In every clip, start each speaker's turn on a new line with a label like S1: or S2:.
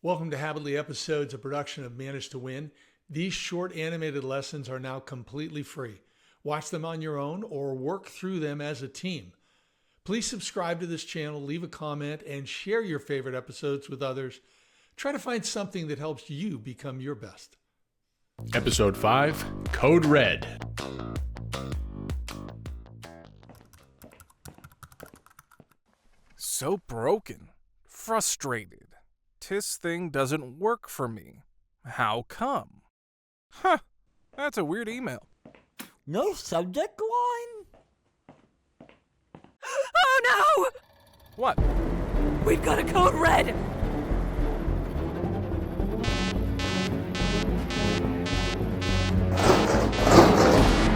S1: Welcome to Habitly Episodes, a production of Manage to Win. These short animated lessons are now completely free. Watch them on your own or work through them as a team. Please subscribe to this channel, leave a comment, and share your favorite episodes with others. Try to find something that helps you become your best.
S2: Episode 5, Code Red.
S3: So broken, frustrated. This thing doesn't work for me. How come? Huh, that's a weird email.
S4: No subject line?
S5: Oh no!
S3: What?
S5: We've got a code red!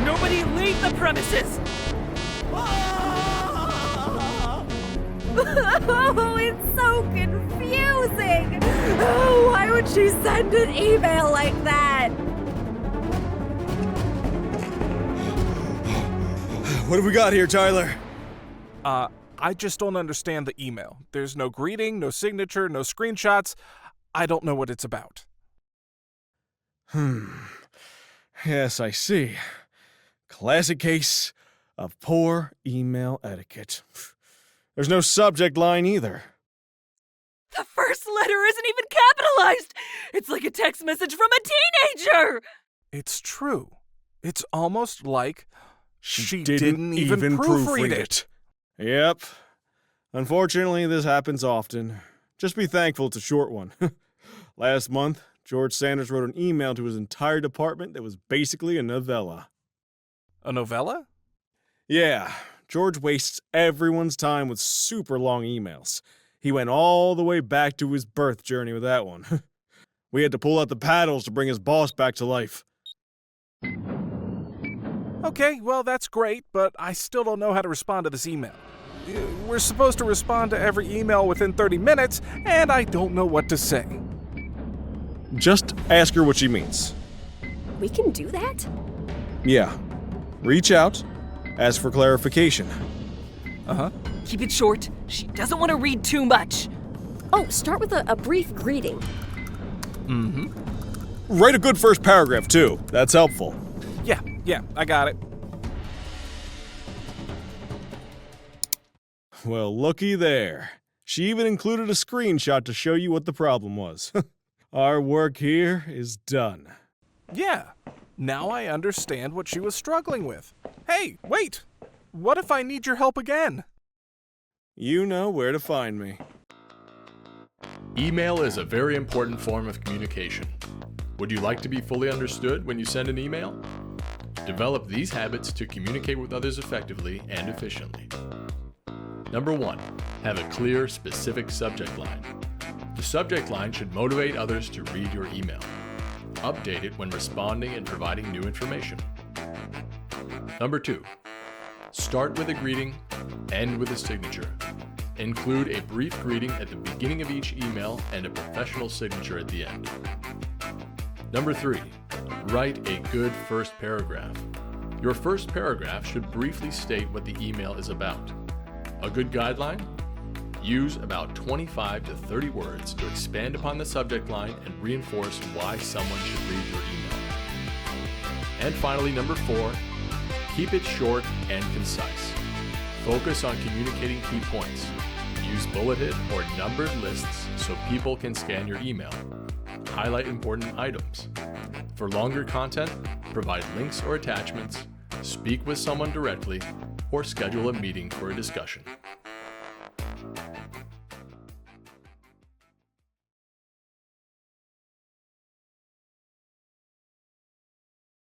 S5: Nobody leave the premises!
S6: Oh, it's so confusing! Oh, why would she send an email like that?
S7: What have we got here, Tyler?
S3: I just don't understand the email. There's no greeting, no signature, no screenshots. I don't know what it's about.
S7: Yes, I see. Classic case of poor email etiquette. There's no subject line either.
S5: The first letter isn't even capitalized! It's like a text message from a teenager!
S3: It's true. It's almost like she
S7: didn't
S3: even proofread it.
S7: Yep. Unfortunately, this happens often. Just be thankful it's a short one. Last month, George Sanders wrote an email to his entire department that was basically a novella.
S3: A novella?
S7: Yeah, George wastes everyone's time with super long emails. He went all the way back to his birth journey with that one. We had to pull out the paddles to bring his boss back to life.
S3: Okay, well, that's great, but I still don't know how to respond to this email. We're supposed to respond to every email within 30 minutes, and I don't know what to say.
S7: Just ask her what she means.
S6: We can do that?
S7: Yeah. Reach out, ask for clarification.
S3: Uh-huh.
S5: Keep it short. She doesn't want to read too much.
S6: Oh, start with a brief greeting.
S3: Mm-hmm.
S7: Write a good first paragraph, too. That's helpful.
S3: Yeah, I got it.
S7: Well, looky there. She even included a screenshot to show you what the problem was. Our work here is done.
S3: Yeah, now I understand what she was struggling with. Hey, wait! What if I need your help again?
S7: You know where to find me.
S2: Email is a very important form of communication. Would you like to be fully understood when you send an email? Develop these habits to communicate with others effectively and efficiently. Number 1, have a clear, specific subject line. The subject line should motivate others to read your email. Update it when responding and providing new information. Number 2, start with a greeting, end with a signature. Include a brief greeting at the beginning of each email and a professional signature at the end. Number 3, write a good first paragraph. Your first paragraph should briefly state what the email is about. A good guideline? Use about 25 to 30 words to expand upon the subject line and reinforce why someone should read your email. And finally, number 4, keep it short and concise. Focus on communicating key points. Use bulleted or numbered lists so people can scan your email. Highlight important items. For longer content, provide links or attachments, speak with someone directly, or schedule a meeting for a discussion.